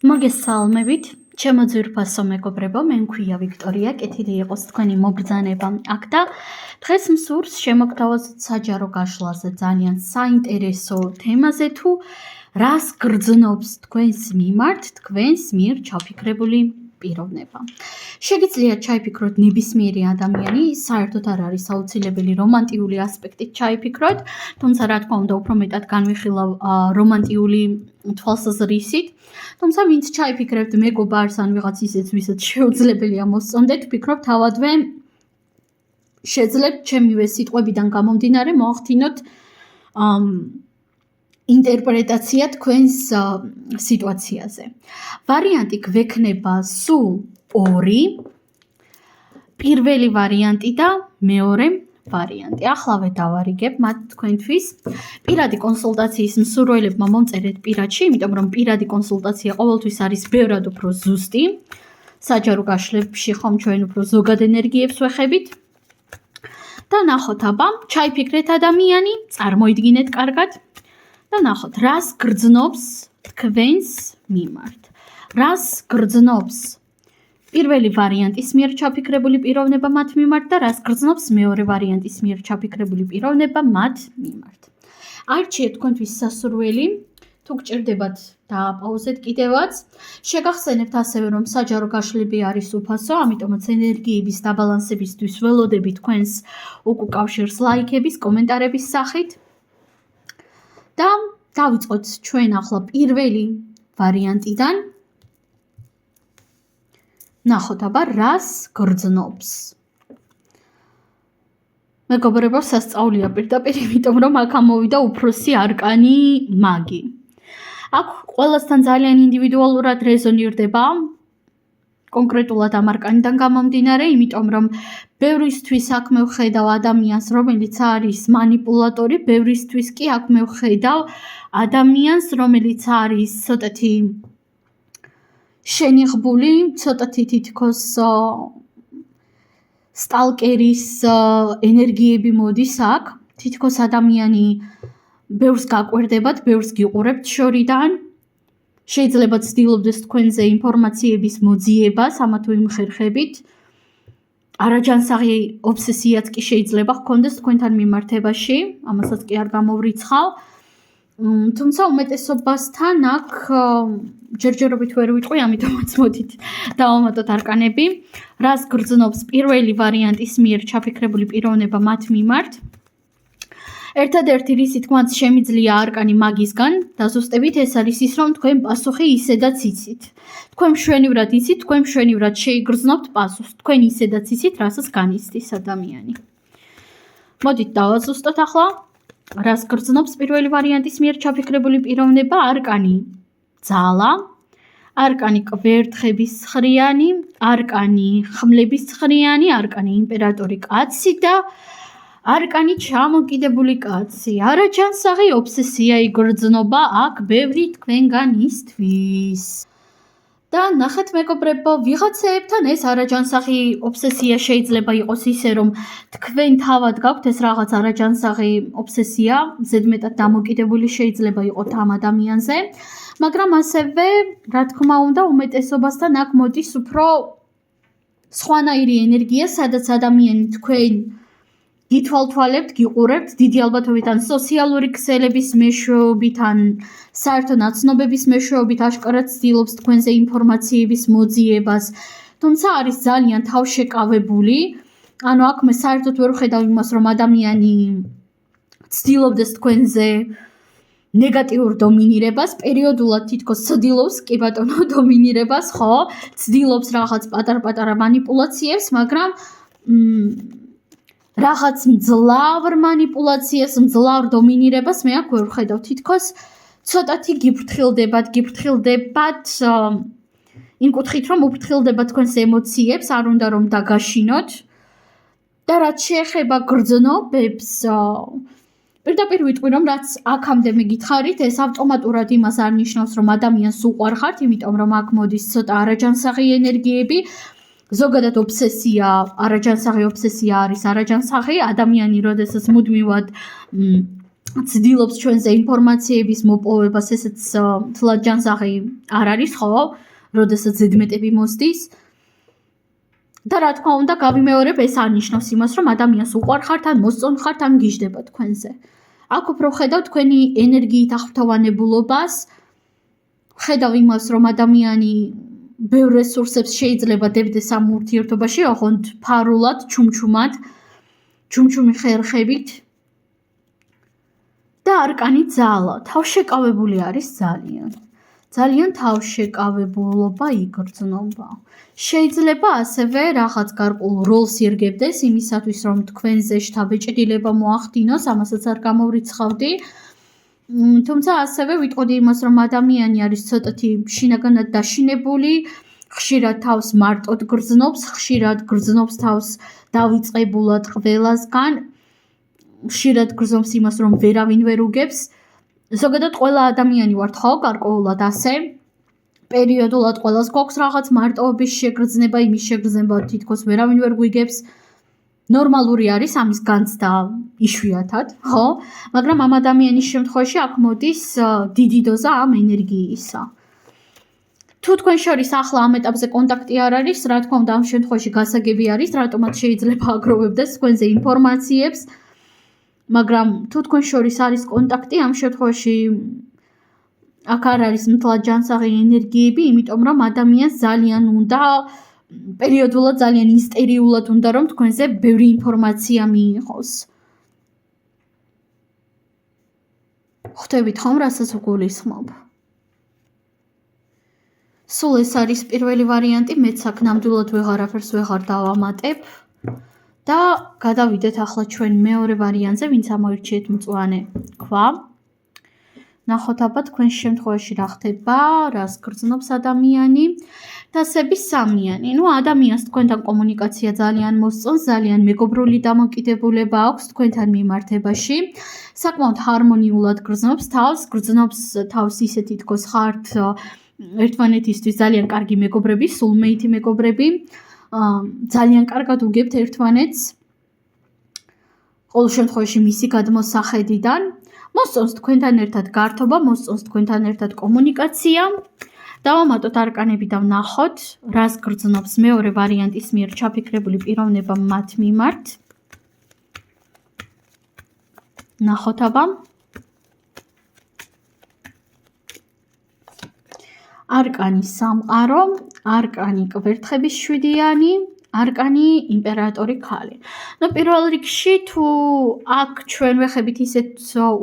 მოგესალმებით, ჩემო ძვირფასო მეგობრებო, მე მქვია ვიქტორია, კეთილი იყოს თქვენი მობრძანება აქ და დღეს მსურს შემოგთავაზოთ საჯარო გაშლაზე ძალიან საინტერესო თემაზე თუ რას გრძნობს თქვენს მიმართ თქვენს მიერ ჩაფიქრებული პიროვნება. შეგიძლიათ ჩაიფიქროთ ნებისმიერი ადამიანი, საერთოდ არ არის აუცილებელი რომანტიული ასპექტით ჩაიფიქროთ, თუმცა რა თქმა უნდა უფრო მეტად განვიხილავ რომანტიული თვალსაზრისით. თუმცა ვინც ჩაიფიქრებთ მეგობარს ან ვიღაც ისეთ, ვისაც შეუძლებელია მოსწონდეთ, ვფიქრობ თავადვე შეძლებთ ჩემივე სიტყვებიდან გამომდინარე მოახდინოთ ინტერპრეტაცია თქვენს სიტუაციაზე. ვარიანტი გვექნება სულ ორი, პირველი ვარიანტი და მეორე ვარიანტი. ახლავე დავარიგებ მათ თქვენთვის. პირადი კონსულტაციის მსურველებმა მომწერეთ პირადში, იმიტომ რომ პირადი კონსულტაცია ყოველთვის არის ბევრად უფრო ზუსტი. საჯარო გაშლებში ხომ ჩვენ უფრო ზოგად ენერგიებს ვეხებით. და ნახოთ აბა, ჩაიფიქრეთ ადამიანი, წარმოიდგინეთ კარგად და ნახოთ, რას გრძნობს თქვენს მიმართ. რას გრძნობს პირველი ვარიანტის მიერ ჩაფიქრებული პიროვნება მათ მიმართ და რას გრძნობს მეორე ვარიანტის მიერ ჩაფიქრებული პიროვნება მათ მიმართ. არჩიეთ თქვენთვის სასურველი, თუ გჭირდებათ დააპაუზეთ კიდევაც. შეგახსენებთ ასევე რომ საჯარო გაშლები არის უფასო, ამიტომაც ენერგიების დაბალანსებისთვის ველოდები თქვენს უკავშირს ლაიქების, კომენტარების სახით. და დავიწყოთ ჩვენ ახლა პირველი ვარიანტიდან. ნახოთ აბა რას გრძნობს. მეგობრებო, სასწაულია პირდაპირ, იმიტომ რომ აქ ამოვიდა უფროსი არკანი მაგი. აქ ყველასთან ძალიან ინდივიდუალურად რეზონირდება კონკრეტულად ამ არკანიდან გამომდინარე, იმიტომ რომ ბევრისთვის აქ მე ვხედავ ადამიანს, რომელიც არის მანიპულატორი, ბევრისთვის კი აქ მე ვხედავ ადამიანს, რომელიც არის ცოტათი შენიღბული, ცოტათი თითქოს სტალკერის ენერგიები მოდის აქ. თითქოს ადამიანი ბევრს გაკვირდებათ, ბევრს გიყურებთ შორიდან. შეიძლება ცდილობდეს თქვენზე ინფორმაციების მოძიებას, ამა თუ იმ ხერხებით. არაჯანსაღი ობსესიაც კი შეიძლება ჰქონდეს თქვენთან მიმართებაში, ამასაც კი არ გამოვრიცხავ. თუმცა უმეტესობასთან აქ ჯერჯერობით ვერ ვიტყვი, ამიტომაც მოდით დავამატოთ არკანები. რას გრძნობს პირველი ვარიანტის მიერ ჩაფიქრებული პიროვნება მათ მიმართ. ერთადერთი რისი თქმაც შემიძლია არკანი მაგისგან დაზუსტებით ეს არის ის, რომ თქვენ პასუხი ისედაც იცით. თქვენ მშვენივრად იცით, თქვენ მშვენივრად შეიგრძნობთ პასუხს. თქვენ ისედაც იცით, რასაც განიცდის ადამიანი. მოდით დავაზუსტოთ ახლა. რას გრძნობს პირველი ვარიანტის მიერ ჩაფიქრებული პიროვნება, არკანი ძალა, არკანი კვერთხების ცხრიანი, არკანი ხმლების ცხრიანი, არკანი იმპერატორი კაცი და არკანი ჩამოკიდებული კაცი. არაჯანსაღი ობსესია იგრძნობა აქ ბევრი თქვენგანისთვის. და ნახეთ მეგობრებო, ვიღაცეებთან ეს არაჯანსაღი ობსესია შეიძლება იყოს ისე, რომ თქვენ თავად გაქვთ ეს რაღაც არაჯანსაღი ობსესია, ზედმეტად დამოკიდებული შეიძლება იყოთ ამ ადამიანზე, მაგრამ ასევე, რა თქმა უნდა, უმეტესობასთან აქ მოდის უფრო სხვანაირი ენერგია, სადაც ადამიანი თქვენ გითვალთვალებთ, გიყურებთ, დიდი ალბათობით ან სოციალური ქსელების მეშვეობით, ან საერთო ნაცნობების მეშვეობით აშკარად ცდილობს თქვენზე ინფორმაციების მოძიებას, თუმცა არის ძალიან თავშეკავებული. ანუ აქ მე საერთოდ ვერ ვხედავ იმას, რომ ადამიანი ცდილობდეს თქვენზე ნეგატიურ დომინირებას, პერიოდულად თითქოს ცდილობს, კი ბატონო, დომინირებას, ხო? ცდილობს რაღაც პატარ-პატარა მანიპულაციებს, მაგრამ რაღაც მძლავრ მანიპულაციას, მძლავრ დომინირებას მე აქ ვერ ვხედავ. თითქოს ცოტათი გიფრთხილდებათ იმ კუთხით, რომ უფრთხილდებათ თქვენს ემოციებს, არ უნდა რომ დაგაშინოთ. და რაც შეეხება გრძნობებს, პირდაპირ ვიტყვი, რომ რაც აქამდე მე გითხარით, ეს ავტომატურად იმას არ ნიშნავს, რომ ადამიანს უყვარხართ, იმიტომ რომ აქ მოდის ცოტა არაჯანსაღი ენერგიები. ზოგადად ობსესია, არაჯანსაღი ობსესია არის არაჯანსაღი, ადამიანი როდესაც მუდმივად ცდილობს ჩვენზე ინფორმაციების მოპოვებას, ესეც თლად ჯანსაღი არ არის, ხო? როდესაც ზედმეტები მოსდის. და რა თქმა უნდა, გავიმეორებ, ეს არნიშნავს იმას, რომ ადამიანს უყვარხართ, ან მოსწონთ ხართ, ან გიждდება თქვენზე. აქ უფრო ხედავ თქვენი ენერგიით აღფრთოვანებულობას, ხედავ იმას, რომ ადამიანი ბევრ რესურსებს შეიძლება დებდეს ამ ურთიერთობაში, ოღონდ ფარულად, ჩუმჩუმად, ჩუმჩუმი ხერხებით. და არკანი ძალა, თავშეკავებული არის ძალიან. ძალიან თავშეკავებულობა იგრძნობა. შეიძლება ასევე რაღაც გარკვეულ როლს ირგებდეს იმისათვის, რომ თქვენზე შთაბეჭდილება მოახდინოს, ამასაც არ გამოვრიცხავდი. თუმცა ასევე ვიტყოდი იმას, რომ ადამიანი არის ცოტათი შინაგანად დაშინებული, ხშირად თავს მარტოდ გრძნობს, ხშირად გრძნობს თავს დავიწყებულად ყველასგან, ხშირად გრძნობს იმას, რომ ვერავინ ვერ უგებს. ზოგადად ყველა ადამიანი ვართ, ხო, გარკვეულად ასე. პერიოდულად ყველას გვაქვს რაღაც მარტოობის შეგრძნება, იმის შეგრძნება თითქოს ვერავინ ვერ გვიგებს. ნორმალური არის ამის განცდა იშვიათად, ხო? მაგრამ ამ ადამიანის შემთხვევაში აქ მოდის დიდი დოზა ამ ენერგიისა. თუ თქვენ შორის ახლა ამ ეტაპზე კონტაქტი არ არის, რა თქმა უნდა, ამ შემთხვევაში გასაგები არის, რატომაც შეიძლება აგროვებდეს თქვენზე ინფორმაციებს. მაგრამ თუ თქვენ შორის არის კონტაქტი, ამ შემთხვევაში აქ არ არის მთლად ჯანსაღი ენერგიები, იმიტომ რომ ადამიანს ძალიან უნდა პერიოდულად ძალიან ისტერიულად უნდა რომ თქვენზე ბევრი ინფორმაცია მიიღოს. ხვდებით ხომ, რასაც გულისხმობ? სულ ეს არის პირველი ვარიანტი, მეც აქ ნამდვილად ვეღარაფერს ვეღარ დავამატებ. და გადავიდეთ ახლა ჩვენ მეორე ვარიანტზე, ვინც ამოირჩიეთ მწვანე ქვა. ნახოთ აბა თქვენს შემთხვევაში რა ხდება, რას გრძნობს ადამიანი. თასები სამიანი. ადამიანს თქვენთან კომუნიკაცია ძალიან მოსწონს, ძალიან მეგობრული დამოკიდებულება აქვს თქვენთან მიმართებაში. საკმაოდ ჰარმონიულად გრძნობს თავს ისე თითქოს ხართ ერთმანეთისთვის ძალიან კარგი მეგობრები, soulmate მეგობრები. ძალიან კარგად უგებთ ერთმანეთს. ყოველ შემთხვევაში მისი გადმოსახედიდან მოსწონს თქვენთან ერთად გართობა, მოსწონს თქვენთან ერთად კომუნიკაცია. დავამატოთ არკანები და ვნახოთ, რას გრძნობს მეორე ვარიანტის მიერ ჩაფიქრებული პიროვნება მათ მიმართ. ნახოთ აბა. არკანი სამყარო, არკანი კვერთხების შვიდიანი, არკანი იმპერატორი ქალი. პირველ რიგში თუ აქ ჩვენ ვეხებით ისეთ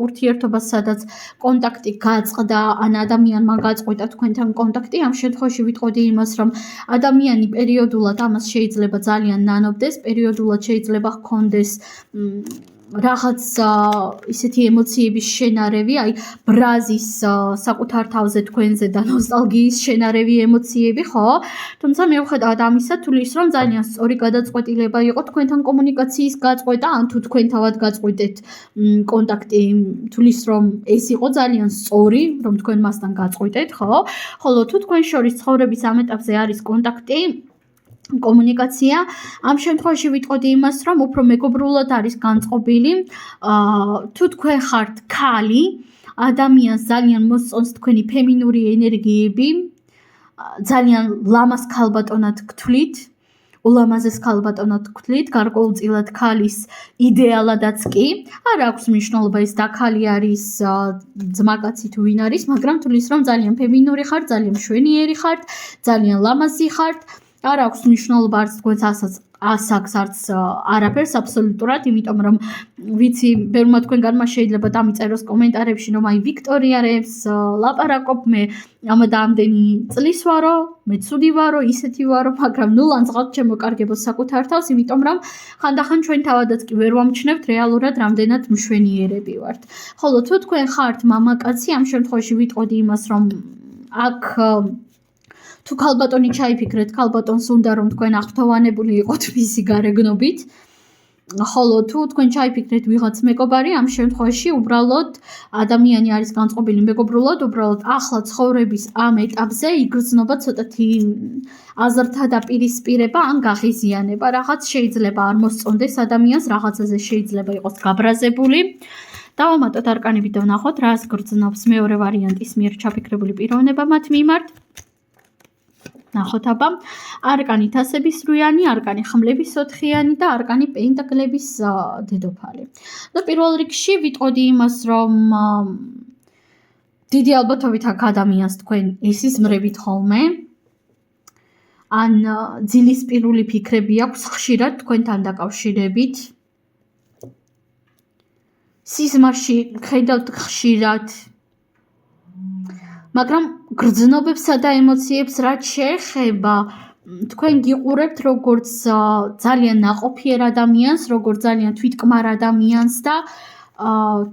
ურთიერთობას, სადაც კონტაქტი გაწყდა, ან ადამიანმა გაწყვეტა თქვენთან კონტაქტი, ამ შემთხვევაში ვიტყოდი იმას, რომ ადამიანი პერიოდულად ამას შეიძლება ძალიან ნანობდეს, პერიოდულად შეიძლება ჰქონდეს რაღაც ისეთი ემოციების შენარევი, აი ბრაზის საკუთარ თავზე თქვენზე და ნოსტალგიის შენარევი ემოციები, ხო? თუმცა მიუხედავად ამისა, თulis რომ ძალიან სწორი გადაწყვეტილება იყო თქვენთან კომუნიკაციის გაწყვეტა, ან თუ თქვენ თავად გაწყვეტეთ კონტაქტი, თulis რომ ეს იყო ძალიან სწორი, რომ თქვენ მასთან გაწყვეტეთ, ხო? ხოლო თუ თქვენ შორის ცხოვრების ამ ეტაპზე არის კონტაქტი, კომუნიკაცია, ამ შემთხვევაში ვიტყოდი იმას, რომ უფრო მეგობრულად არის განწყობილი. თუ თქვენ ხართ ქალი, ადამიანს ძალიან მოსწონს თქვენი ფემინური ენერგიები, ძალიან ლამაზ ქალბატონად გთვლით, ულამაზეს ქალბატონად გთვლით, გარკვეულწილად ქალის იდეალადაც კი. არ აქვს მნიშვნელობა ის და ქალი არის ძმაკაცი თუ ვინ არის, მაგრამ თulis რომ ძალიან ფემინური ხართ, ძალიან მშვენიერი ხართ, ძალიან ლამაზი ხართ. არ აქვს მნიშვნელობა არც თქვენს ასაკს, არც არაფერს აბსოლუტურად, იმიტომ რომ ვიცი, ბევრმა თქვენგანმა შეიძლება დამიწეროს კომენტარებში, რომ აი ვიქტორიარებს ლაპარაკობ, მე ამადა ამდენი წლის ვარო, მე ცუდი ვარო, ისეთი ვარო, მაგრამ ნუ ლანძღავთ ჩემო კარგებო საკუთარ თავს, იმიტომ რომ ხანდახან ჩვენ თავადაც კი ვერ ვამჩნევთ რეალურად რამდენად მშვენიერები ვართ. ხოლო თუ თქვენ ხართ მამაკაცი, ამ შემთხვევაში ვიტყოდი იმას, რომ აქ თუ ქალბატონი ჩაიფიქრეთ, ქალბატონს უნდა რომ თქვენ აღფრთოვანებული იყოთ მისი გარეგნობით. ხოლო თუ თქვენ ჩაიფიქრეთ ვიღაც მეგობარი, ამ შემთხვევაში უბრალოდ ადამიანი არის განწყობილი მეგობრულად, უბრალოდ ახლა ცხოვრების ამ ეტაპზე იგრძნობა ცოტათი აზრთა დაპირისპირება ან გაღიზიანება. რაღაც შეიძლება არ მოსწონდეს ადამიანს, რაღაცაზე შეიძლება იყოს გაბრაზებული. დავამატოთ არკანები და ვნახოთ, რას გრძნობს მეორე ვარიანტის მიერ ჩაფიქრებული პიროვნება მათ მიმართ. ნახოთ აბა, არკანი თასების 8-იანი, არკანი ხმლების 4-იანი და არკანი პენტაკლების დედოფალი. ნუ პირველ რიგში ვიტყოდი იმას, რომ დიდი ალბათობით აქ ადამიანს თქვენ ესიზმრებით ხოლმე. ან ძილისპირული ფიქრები აქვს ხშირად თქვენთან დაკავშირებით. სიზმარში ხედავთ ხშირად. მაგრამ გრძნობებსა და ემოციებს რაც შეეხება, თქვენ გიყურებთ როგორც ძალიან ნაყოფიერ ადამიანს, როგორც ძალიან თვითკმარ ადამიანს და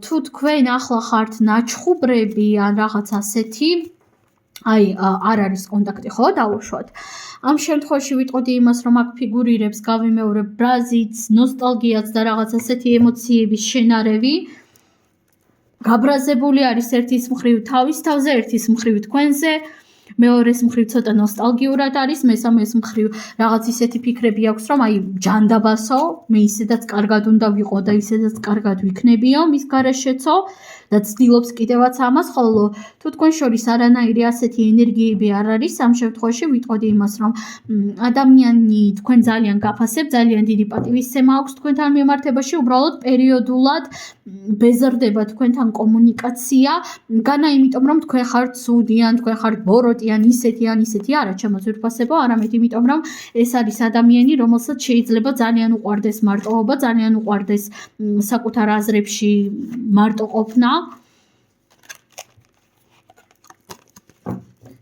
თუ თქვენ ახლა ხართ ნაჩხუბრები ან რაღაც ასეთი, აი არ არის კონტაქტი, ხო, დავუშვათ. ამ შემთხვევაში ვიტყოდი იმას, რომ აქ ფიგურირებს გავიმეორებ ბრაზიც, ნოსტალგიაც და რაღაც ასეთი ემოციების შენარევი. გაბრაზებული არის ერთის მხრივ თავის თავზე, ერთის მხრივ თქვენზე, მეორეს მხრივ ცოტა ნოსტალგიურად არის, მესამეს მხრივ რაღაც ისეთი ფიქრები აქვს, რომ აი ჯანდაბასო, მე ისედაც კარგად უნდა ვიყო და ისედაც კარგად ვიქნებიო მის გარეშეცო და ცდილობს კიდევაც ამას, ხოლო თუ თქვენ შორის არანაირი ასეთი ენერგიები არ არის, ამ შემთხვევაში ვიტყოდი იმას, რომ ადამიანი თქვენ ძალიან გაფასებ, ძალიან დიდი პატივისცემა აქვს თქვენთან მიმართებაში, უბრალოდ პერიოდულად ბეზრდება თქვენთან კომუნიკაცია, განა იმიტომ, რომ თქვენ ხართ ცუდი ან თქვენ ხართ ბოროტი ან ისეთი ან ისეთი, არა, ჩემო ძვირფასებო, არამედ იმიტომ, რომ ეს არის ადამიანი, რომელსაც შეიძლება ძალიან უყვარდეს მარტოობა, ძალიან უყვარდეს საკუთარ აზრებში მარტო ყოფნა.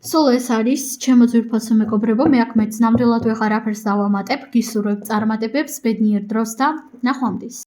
სულ ეს არის ჩემო ძვირფასო მეგობრებო, მე აქ მეც ნამდვილად ვეღარ აფერს დავამატებ, გისურვებ წარმატებებს, ბედნიერ დროს და ნახვამდის.